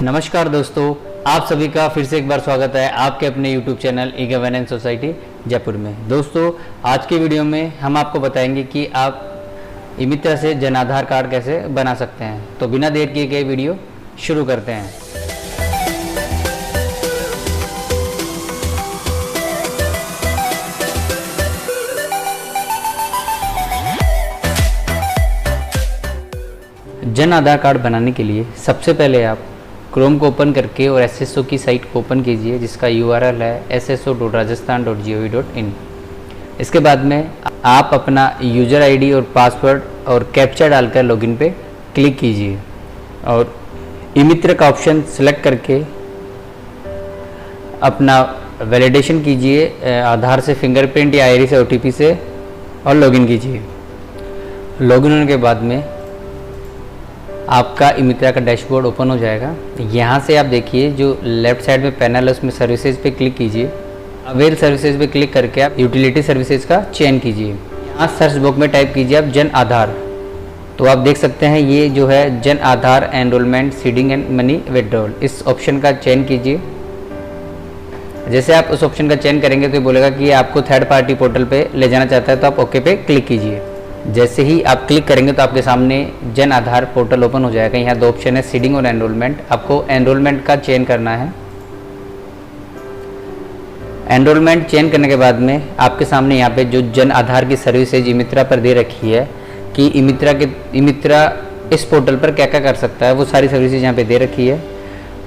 नमस्कार दोस्तों, आप सभी का फिर से एक बार स्वागत है आपके अपने YouTube channel e governance society Jaipur में। दोस्तों, आज की वीडियो में हम आपको बताएंगे कि आप ई-मित्र से जन आधार कार्ड कैसे बना सकते हैं। तो बिना देर किए गए वीडियो शुरू करते हैं। जन आधार कार्ड बनाने के लिए सबसे पहले आप क्रोम को ओपन करके और एसएसओ की साइट को ओपन कीजिए, जिसका URL है sso.rajasthan.gov.in। इसके बाद में आप अपना यूज़र आईडी और पासवर्ड और कैप्चा डालकर लॉगिन पे क्लिक कीजिए और ई-मित्र का ऑप्शन सेलेक्ट करके अपना वैलिडेशन कीजिए आधार से, फिंगरप्रिंट या आईरी से, OTP से और लॉगिन कीजिए। लॉगिन होने के बाद में आपका ई-मित्र का डैशबोर्ड ओपन हो जाएगा। यहाँ से आप देखिए जो लेफ्ट साइड में पैनल है उसमें सर्विसेज पे क्लिक कीजिए। अवेल सर्विसेज पे क्लिक करके आप यूटिलिटी सर्विसेज का चयन कीजिए। यहाँ सर्च बॉक्स में टाइप कीजिए आप जन आधार। तो आप देख सकते हैं ये जो है जन Aadhaar enrolment seeding and money withdrawal, इस ऑप्शन का चयन कीजिए। जैसे आप उस ऑप्शन का चयन करेंगे तो ये बोलेगा कि आपको थर्ड पार्टी पोर्टल पे ले जाना चाहता है, तो आप ओके पे क्लिक कीजिए। जैसे ही आप क्लिक करेंगे तो आपके सामने जन आधार पोर्टल ओपन हो जाएगा। यहाँ दो ऑप्शन है, सीडिंग और एनरोलमेंट। आपको एनरोलमेंट का चयन करना है। एनरोलमेंट चयन करने के बाद में आपके सामने यहाँ पे जो जन आधार की सर्विसेज ई-मित्र पर दे रखी है कि ई-मित्र इस पोर्टल पर क्या क्या कर सकता है, वो सारी सर्विसेज यहाँ पे दे रखी है।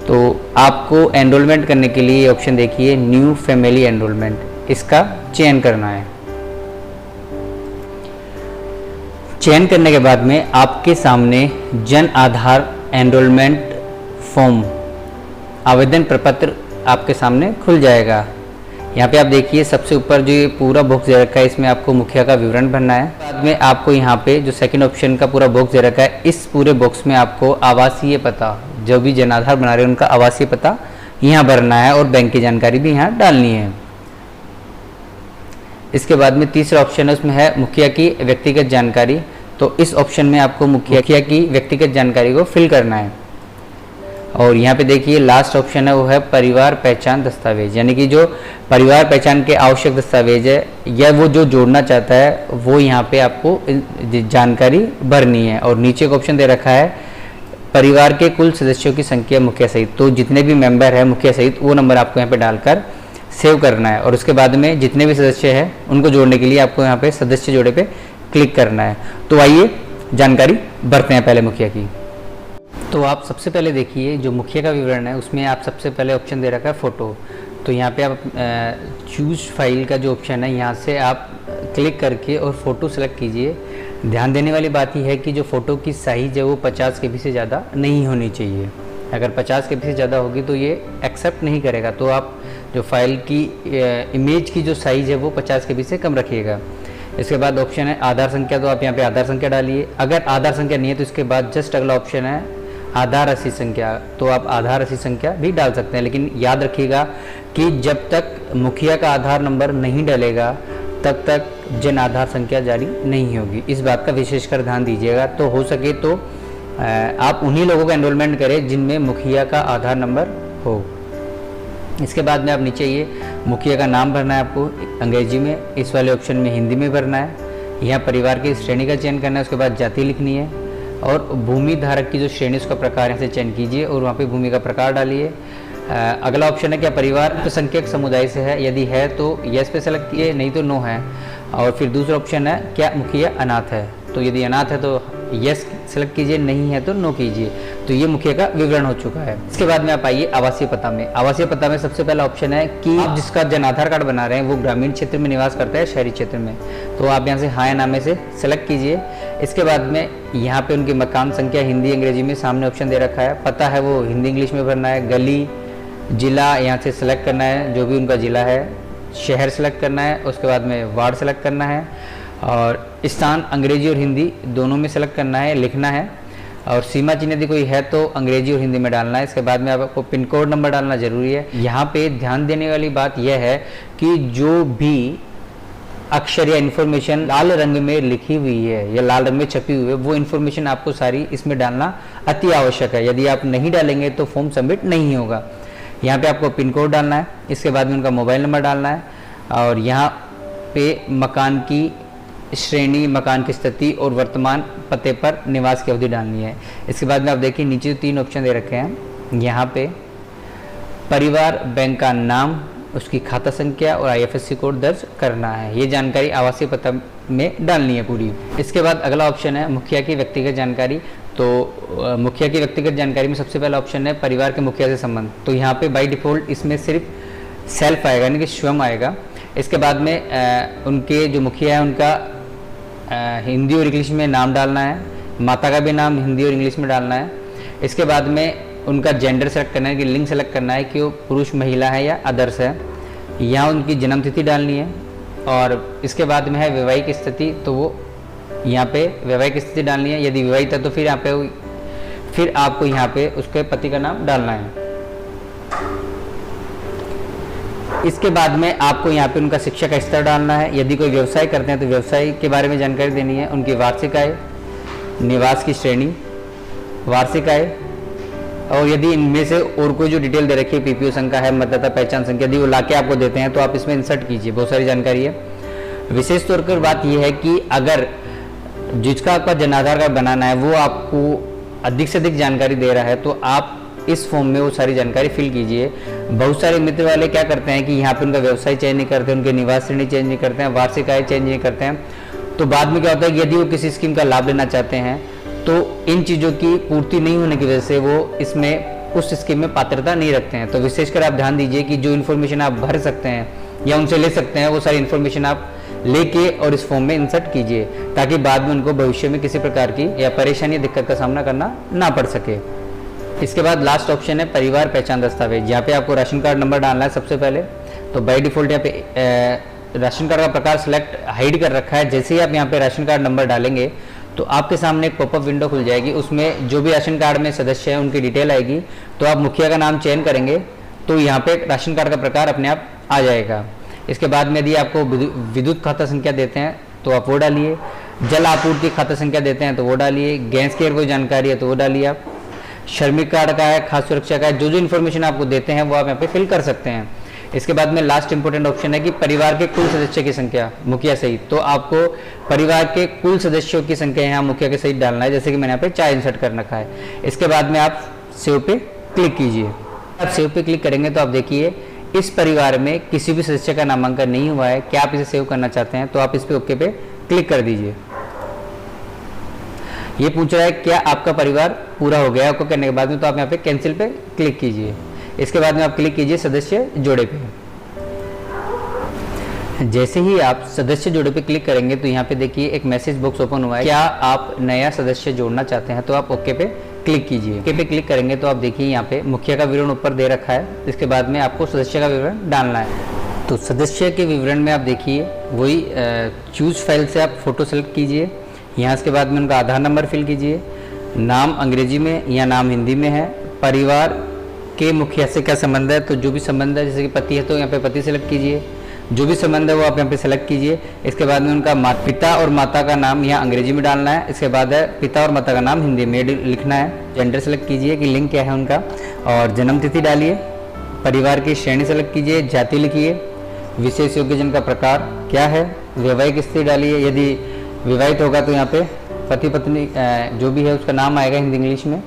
तो आपको एनरोलमेंट करने के लिए ये ऑप्शन देखिए, न्यू फैमिली एनरोलमेंट, इसका चयन करना है। चयन करने के बाद में आपके सामने जन आधार एनरोलमेंट फॉर्म आवेदन प्रपत्र आपके सामने खुल जाएगा। यहाँ पे आप देखिए सबसे ऊपर जो ये पूरा बॉक्स दे रखा है, इसमें आपको मुखिया का विवरण भरना है। बाद में आपको यहाँ पे जो सेकंड ऑप्शन का पूरा बॉक्स दे रखा है, इस पूरे बॉक्स में आपको आवासीय पता, जो भी जन आधार बना रहे हैं उनका आवासीय पता यहाँ भरना है और बैंक की जानकारी भी यहाँ डालनी है। इसके बाद में तीसरा ऑप्शन है, उसमें है मुखिया की व्यक्तिगत जानकारी। तो इस ऑप्शन में आपको मुखिया की व्यक्तिगत जानकारी को फिल करना है। और यहाँ पे देखिए लास्ट ऑप्शन है, वो है परिवार पहचान दस्तावेज, यानी कि जो परिवार पहचान के आवश्यक दस्तावेज है या वो जो जोड़ना चाहता है वो यहाँ पे आपको जानकारी भरनी है। और नीचे का ऑप्शन दे रखा है परिवार के कुल सदस्यों की संख्या मुखिया सहित, तो जितने भी मेंबर है मुखिया सहित वो नंबर आपको यहाँ पे डालकर सेव करना है। और उसके बाद में जितने भी सदस्य हैं उनको जोड़ने के लिए आपको यहाँ पे सदस्य जोड़े पे क्लिक करना है। तो आइए जानकारी भरते हैं पहले मुखिया की। तो आप सबसे पहले देखिए जो मुखिया का विवरण है उसमें आप सबसे पहले ऑप्शन दे रखा है फ़ोटो। तो यहाँ पे आप चूज फाइल का जो ऑप्शन है यहाँ से आप क्लिक करके और फ़ोटो सेलेक्ट कीजिए। ध्यान देने वाली बात यह है कि जो फ़ोटो की साइज़ है वो 50 KB से ज़्यादा नहीं होनी चाहिए। अगर 50 KB से ज़्यादा होगी तो ये एक्सेप्ट नहीं करेगा। तो आप जो फाइल की इमेज की जो साइज़ है वो 50 KB से कम रखिएगा। इसके बाद ऑप्शन है आधार संख्या, तो आप यहाँ पे आधार संख्या डालिए। अगर आधार संख्या नहीं है तो इसके बाद जस्ट अगला ऑप्शन है आधार राशि संख्या, तो आप आधार राशि संख्या भी डाल सकते हैं। लेकिन याद रखिएगा कि जब तक मुखिया का आधार नंबर नहीं डलेगा तब तक जन आधार संख्या जारी नहीं होगी। इस बात का विशेषकर ध्यान दीजिएगा। तो हो सके तो आप उन्हीं लोगों का एनरोलमेंट करें जिनमें मुखिया का आधार नंबर हो। इसके बाद में आप नीचे ये मुखिया का नाम भरना है आपको अंग्रेजी में, इस वाले ऑप्शन में हिंदी में भरना है। यहाँ परिवार की श्रेणी का चयन करना है, उसके बाद जाति लिखनी है और भूमि धारक की जो श्रेणी उसका प्रकार यहाँ से चयन कीजिए और वहाँ पे भूमि का प्रकार डालिए। अगला ऑप्शन है क्या परिवार अल्पसंख्यक समुदाय से है, यदि है तो यस पे सेलेक्ट कीजिए, नहीं तो नो है। और फिर दूसरा ऑप्शन है क्या मुखिया अनाथ है, तो यदि अनाथ है तो यस सेलेक्ट कीजिए, नहीं है तो नो कीजिए। तो ये मुखिया का विवरण हो चुका है। इसके बाद में आप आइए आवासीय पता में। आवासीय पता में सबसे पहला ऑप्शन है कि आप जिसका जन आधार कार्ड बना रहे हैं वो ग्रामीण क्षेत्र में निवास करता है, शहरी क्षेत्र में, तो आप यहाँ से हाँ या ना में से सेलेक्ट कीजिए। इसके बाद में यहाँ पे उनकी मकान संख्या हिंदी अंग्रेजी में सामने ऑप्शन दे रखा है। पता है वो हिंदी इंग्लिश में भरना है। गली जिला यहाँ से सेलेक्ट करना है, जो भी उनका जिला है। शहर सेलेक्ट करना है, उसके बाद में वार्ड सेलेक्ट करना है और स्थान अंग्रेजी और हिंदी दोनों में सेलेक्ट करना है, लिखना है। और सीमा चिन्ह यदि कोई है तो अंग्रेजी और हिंदी में डालना है। इसके बाद में आपको पिन कोड नंबर डालना जरूरी है। यहाँ पे ध्यान देने वाली बात यह है कि जो भी अक्षर या इन्फॉर्मेशन लाल रंग में लिखी हुई है या लाल रंग में छपी हुई है, वो इन्फॉर्मेशन आपको सारी इसमें डालना अति आवश्यक है। यदि आप नहीं डालेंगे तो फॉर्म सबमिट नहीं होगा। यहाँ पे आपको पिन कोड डालना है, इसके बाद में उनका मोबाइल नंबर डालना है, और यहाँ पे मकान की श्रेणी, मकान की स्थिति और वर्तमान पते पर निवास की अवधि डालनी है। इसके बाद में आप देखिए नीचे 3 ऑप्शन दे रखे हैं। यहाँ पे परिवार, बैंक का नाम, उसकी खाता संख्या और IFSC कोड दर्ज करना है। ये जानकारी आवासीय पता में डालनी है पूरी। इसके बाद अगला ऑप्शन है मुखिया की व्यक्तिगत जानकारी। तो मुखिया की व्यक्तिगत जानकारी में सबसे पहला ऑप्शन है परिवार के मुखिया से संबंध। तो यहाँ पे बाय डिफ़ॉल्ट इसमें सिर्फ सेल्फ आएगा, यानी कि स्वयं आएगा। इसके बाद में उनके जो मुखिया है उनका हिंदी और इंग्लिश में नाम डालना है, माता का भी नाम हिंदी और इंग्लिश में डालना है। इसके बाद में उनका जेंडर सेलेक्ट करना है कि लिंग सेलेक्ट करना है कि वो पुरुष, महिला है या अदर्स है। यहाँ उनकी जन्म तिथि डालनी है, और इसके बाद में है वैवाहिक स्थिति। तो वो यहाँ पे वैवाहिक स्थिति डालनी है। यदि विवाहित है तो फिर आपको यहाँ पे उसके पति का नाम डालना है। इसके बाद में आपको यहाँ पे उनका शिक्षा का स्तर डालना है। यदि कोई व्यवसाय करते हैं तो व्यवसाय के बारे में जानकारी देनी है। उनकी वार्षिक आय, निवास की श्रेणी, वार्षिक आय, और यदि इनमें से और कोई जो डिटेल दे रखी है, PPO संख्या है, मतदाता पहचान संख्या, यदि वो लाके आपको देते हैं तो आप इसमें इंसर्ट कीजिए। बहुत सारी जानकारी है। विशेष तौर पर बात यह है कि अगर जिसका आपका जन आधार कार्ड बनाना है वो आपको अधिक से अधिक जानकारी दे रहा है तो आप इस फॉर्म में वो सारी जानकारी फिल कीजिए। बहुत सारे मित्र वाले क्या करते हैं कि यहाँ पे उनका व्यवसाय चेंज नहीं करते, उनके निवास श्रेणी चेंज नहीं करते हैं, वार्षिक आय चेंज नहीं करते हैं। तो बाद में क्या होता है कि यदि वो किसी स्कीम का लाभ लेना चाहते हैं तो इन चीज़ों की पूर्ति नहीं होने की वजह से वो इसमें उस स्कीम में पात्रता नहीं रखते हैं। तो विशेषकर आप ध्यान दीजिए कि जो इन्फॉर्मेशन आप भर सकते हैं या उनसे ले सकते हैं वो सारी इन्फॉर्मेशन आप लेके और इस फॉर्म में इंसर्ट कीजिए, ताकि बाद में उनको भविष्य में किसी प्रकार की या परेशानी या दिक्कत का सामना करना ना पड़ सके। इसके बाद लास्ट ऑप्शन है परिवार पहचान दस्तावेज। यहाँ पे आपको राशन कार्ड नंबर डालना है सबसे पहले। तो बाय डिफ़ॉल्ट यहाँ पे राशन कार्ड का प्रकार सेलेक्ट हाइड कर रखा है। जैसे ही आप यहाँ पे राशन कार्ड नंबर डालेंगे तो आपके सामने एक पॉपअप विंडो खुल जाएगी। उसमें जो भी राशन कार्ड में सदस्य है उनकी डिटेल आएगी। तो आप मुखिया का नाम चयन करेंगे तो यहाँ पे राशन कार्ड का प्रकार अपने आप आ जाएगा। इसके बाद में यदि आपको विद्युत खाता संख्या देते हैं तो आप वो डालिए, जल आपूर्ति खाता संख्या देते हैं तो वो डालिए, गैस की अगर कोई जानकारी है तो वो डालिए आप, श्रमिक कार्ड का है, खाद्य सुरक्षा का है, जो जो इन्फॉर्मेशन आपको देते हैं वो आप यहाँ पे फिल कर सकते हैं। इसके बाद में लास्ट इंपॉर्टेंट ऑप्शन है कि परिवार के कुल सदस्य की संख्या मुखिया सहित। तो आपको परिवार के कुल सदस्यों की संख्या यहाँ मुखिया के सहित डालना है, जैसे कि मैंने यहाँ पे 4 इंसर्ट कर रखा है। इसके बाद में आप सेव पे क्लिक कीजिए। आप सेव पे क्लिक करेंगे तो आप देखिए इस परिवार में किसी भी सदस्य का नामांकन नहीं हुआ है। क्या आप इसे सेव करना चाहते हैं तो आप इस पे ओके पे क्लिक कर दीजिए। ये पूछ रहा है क्या आपका परिवार पूरा हो गया। आपको करने के बाद में तो आप यहाँ पे कैंसिल पे क्लिक कीजिए। इसके बाद में आप क्लिक कीजिए सदस्य जोड़े पे। जैसे ही आप सदस्य जोड़े पे क्लिक करेंगे तो यहाँ पे देखिए एक मैसेज बॉक्स ओपन हुआ है। क्या आप नया सदस्य जोड़ना चाहते हैं तो आप ओके पे क्लिक कीजिए। ओके पे क्लिक करेंगे तो आप देखिए यहाँ पे मुखिया का विवरण ऊपर दे रखा है। इसके बाद में आपको सदस्य का विवरण डालना है। तो सदस्य के विवरण में आप देखिए वही चूज फाइल से आप फोटो सेलेक्ट कीजिए। यहाँ इसके बाद में उनका आधार नंबर फिल कीजिए, नाम अंग्रेजी में या नाम हिंदी में है, परिवार के मुखिया से क्या संबंध है तो जो भी संबंध है, जैसे कि पति है तो यहाँ पे पति सेलेक्ट कीजिए, जो भी संबंध है वो आप यहाँ पे सेलेक्ट कीजिए। इसके बाद में उनका पिता और माता का नाम यहाँ अंग्रेजी में डालना है। इसके बाद है पिता और माता का नाम हिंदी में लिखना है। जेंडर सेलेक्ट कीजिए कि लिंग क्या है उनका, और जन्म तिथि डालिए। परिवार की श्रेणी सेलेक्ट कीजिए, जाति लिखिए, विशेष योग्यजन का प्रकार क्या है, वैवाहिक स्थिति डालिए। यदि विवाहित होगा तो यहाँ पे पति पत्नी जो भी है उसका नाम आएगा हिंदी इंग्लिश में।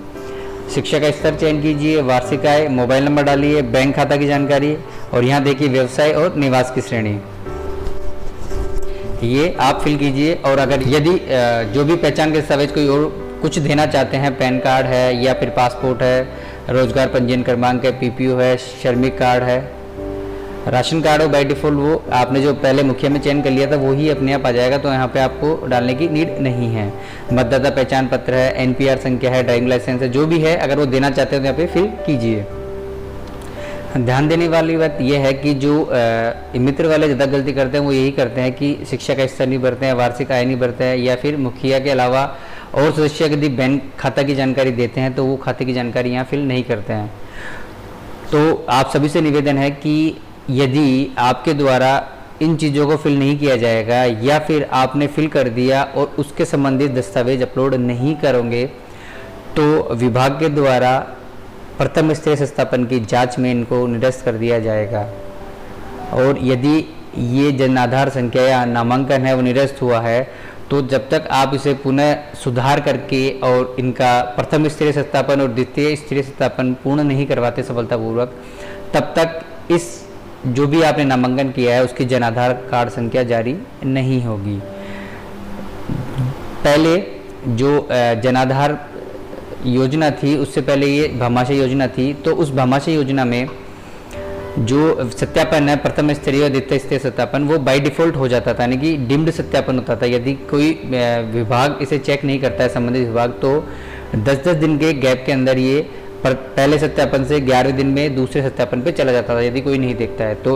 शिक्षा का स्तर चयन कीजिए, वार्षिक आय, मोबाइल नंबर डालिए, बैंक खाता की जानकारी, और यहाँ देखिए व्यवसाय और निवास की श्रेणी, ये आप फिल कीजिए। और अगर यदि जो भी पहचान के दस्तावेज कोई और कुछ देना चाहते हैं, पैन कार्ड है या फिर पासपोर्ट है, रोजगार पंजीयन क्रमांक है, PPO है, श्रमिक कार्ड है, राशन कार्ड हो, बाय डिफॉल्ट वो आपने जो पहले मुखिया में चयन कर लिया था वो ही अपने आप आ जाएगा। तो यहाँ पे आपको डालने की नीड नहीं है। मतदाता पहचान पत्र है, NPR संख्या है, ड्राइविंग लाइसेंस है, जो भी है अगर वो देना चाहते हैं तो यहाँ पे फिल कीजिए। ध्यान देने वाली बात यह है कि जो मित्र वाले ज़्यादा गलती करते हैं वो यही करते हैं कि शिक्षा का स्तर नहीं भरते हैं, वार्षिक आय नहीं भरते हैं, या फिर मुखिया के अलावा और सदस्य यदि बैंक खाता की जानकारी देते हैं तो वो खाते की जानकारी यहाँ फिल नहीं करते हैं। तो आप सभी से निवेदन है कि यदि आपके द्वारा इन चीज़ों को फिल नहीं किया जाएगा या फिर आपने फिल कर दिया और उसके संबंधित दस्तावेज अपलोड नहीं करोगे तो विभाग के द्वारा प्रथम स्तरीय संस्थापन की जांच में इनको निरस्त कर दिया जाएगा। और यदि ये जन आधार संख्या या नामांकन है वो निरस्त हुआ है तो जब तक आप इसे पुनः सुधार करके और इनका प्रथम स्तरीय सत्यापन और द्वितीय स्तरीय सत्यापन पूर्ण नहीं करवाते सफलतापूर्वक, तब तक इस जो भी आपने नामांकन किया है उसकी जन आधार कार्ड संख्या जारी नहीं होगी। पहले जो जन आधार योजना थी उससे पहले ये भामाशाह योजना थी, तो उस भामाशाह योजना में जो सत्यापन है प्रथम स्तरीय और द्वितीय स्तरीय सत्यापन वो बाय डिफ़ॉल्ट हो जाता था, यानी कि डिम्ड सत्यापन होता था। यदि कोई विभाग इसे चेक नहीं करता है संबंधित विभाग, तो 10-10 दिन के गैप के अंदर ये पहले सत्यापन से 11वें दिन में दूसरे सत्यापन पे चला जाता था यदि कोई नहीं देखता है तो,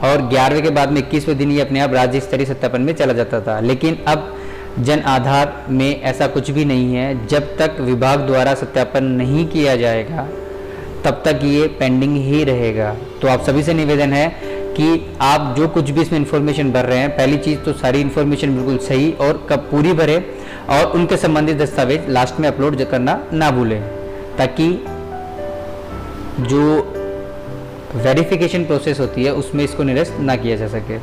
और 11वें के बाद में 21वें दिन ये अपने आप राज्य स्तरीय सत्यापन में चला जाता था। लेकिन अब जन आधार में ऐसा कुछ भी नहीं है। जब तक विभाग द्वारा सत्यापन नहीं किया जाएगा तब तक ये पेंडिंग ही रहेगा। तो आप सभी से निवेदन है कि आप जो कुछ भी इसमें इन्फॉर्मेशन भर रहे हैं, पहली चीज़ तो सारी इन्फॉर्मेशन बिल्कुल सही और कब पूरी भरें और उनके संबंधित दस्तावेज लास्ट में अपलोड करना ना भूलें, ताकि जो वेरिफिकेशन प्रोसेस होती है उसमें इसको निरस्त ना किया जा सके।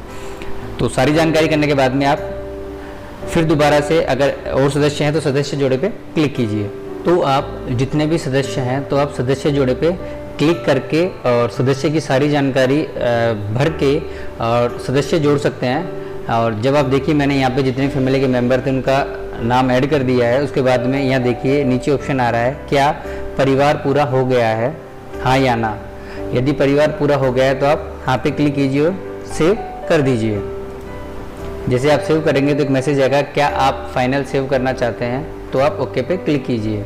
तो सारी जानकारी करने के बाद में आप फिर दोबारा से अगर और सदस्य हैं तो सदस्य जोड़े पे क्लिक कीजिए। तो आप जितने भी सदस्य हैं तो आप सदस्य जोड़े पे क्लिक करके और सदस्य की सारी जानकारी भर के और सदस्य जोड़ सकते हैं। और जब आप देखिए मैंने यहाँ पे जितने फैमिली के मेंबर थे उनका नाम ऐड कर दिया है, उसके बाद में यहाँ देखिए नीचे ऑप्शन आ रहा है क्या परिवार पूरा हो गया है, हाँ या ना। यदि परिवार पूरा हो गया है तो आप यहाँ पे क्लिक कीजिए और सेव कर दीजिए। जैसे आप सेव करेंगे तो एक मैसेज आएगा क्या आप फाइनल सेव करना चाहते हैं, तो आप ओके पे क्लिक कीजिए।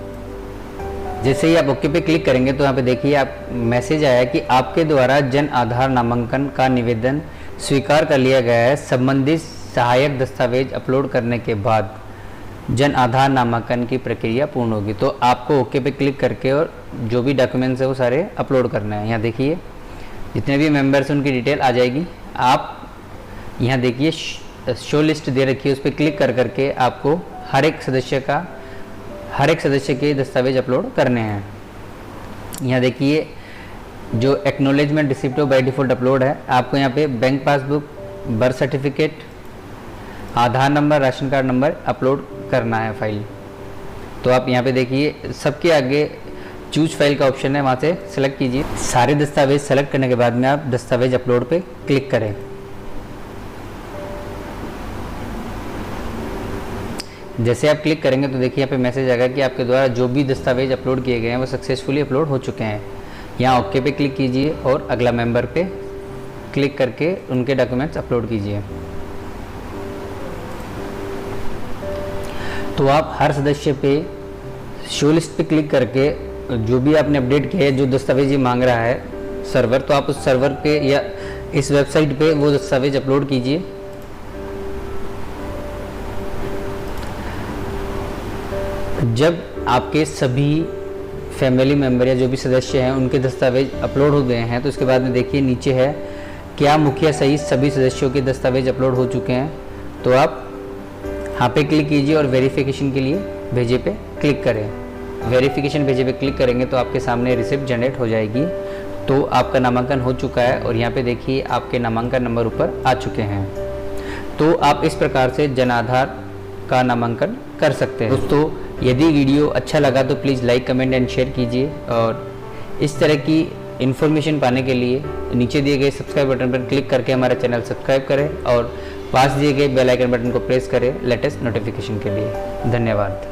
जैसे ही आप ओके पे क्लिक करेंगे तो यहाँ पे देखिए आप मैसेज आया कि आपके द्वारा जन आधार नामांकन का निवेदन स्वीकार कर लिया गया है। संबंधित सहायक दस्तावेज अपलोड करने के बाद जन आधार नामांकन की प्रक्रिया पूर्ण होगी। तो आपको ओके पे क्लिक करके और जो भी डॉक्यूमेंट्स है वो सारे अपलोड करना है। यहाँ देखिए जितने भी मेंबर्स उनकी डिटेल आ जाएगी। आप यहाँ देखिए शो लिस्ट दे रखी है, उस पर क्लिक कर करके आपको हर एक सदस्य के दस्तावेज अपलोड करने हैं। यहाँ देखिए जो acknowledgement receipt by default upload है, आपको यहाँ पे bank passbook, birth certificate, Aadhaar number, ration card number upload करना है फाइल। तो आप यहाँ पे देखिए सबके आगे चूज फाइल का ऑप्शन है, वहाँ से सेलेक्ट कीजिए। सारे दस्तावेज सेलेक्ट करने के बाद में आप दस्तावेज अपलोड पे क्लिक करें। जैसे आप क्लिक करेंगे तो देखिए यहाँ पे मैसेज आएगा कि आपके द्वारा जो भी दस्तावेज अपलोड किए गए हैं वो सक्सेसफुली अपलोड हो चुके हैं। यहाँ ओके पे क्लिक कीजिए और अगला मेंबर पे क्लिक करके उनके डॉक्यूमेंट्स अपलोड कीजिए। तो आप हर सदस्य पे शो लिस्ट पे क्लिक करके जो भी आपने अपडेट किया है, जो दस्तावेज ये मांग रहा है सर्वर, तो आप उस सर्वर पे या इस वेबसाइट पे वो दस्तावेज अपलोड कीजिए। जब आपके सभी फैमिली मेम्बर या जो भी सदस्य हैं उनके दस्तावेज अपलोड हो गए हैं तो उसके बाद में देखिए नीचे है क्या मुखिया सहित सभी सदस्यों के दस्तावेज अपलोड हो चुके हैं। तो आप यहाँ पे क्लिक कीजिए और वेरिफिकेशन के लिए भेजे पे क्लिक करें। वेरिफिकेशन भेजे पे क्लिक करेंगे तो आपके सामने रिसिप्ट जनरेट हो जाएगी। तो आपका नामांकन हो चुका है और यहाँ पे देखिए आपके नामांकन नंबर ऊपर आ चुके हैं। तो आप इस प्रकार से जन आधार का नामांकन कर सकते हैं। दोस्तों यदि वीडियो अच्छा लगा तो please like, comment and share कीजिए और इस तरह की इन्फॉर्मेशन पाने के लिए नीचे दिए गए सब्सक्राइब बटन पर क्लिक करके हमारा चैनल सब्सक्राइब करें और पास दिए गए बेल आइकन बटन को प्रेस करें लेटेस्ट नोटिफिकेशन के लिए। धन्यवाद।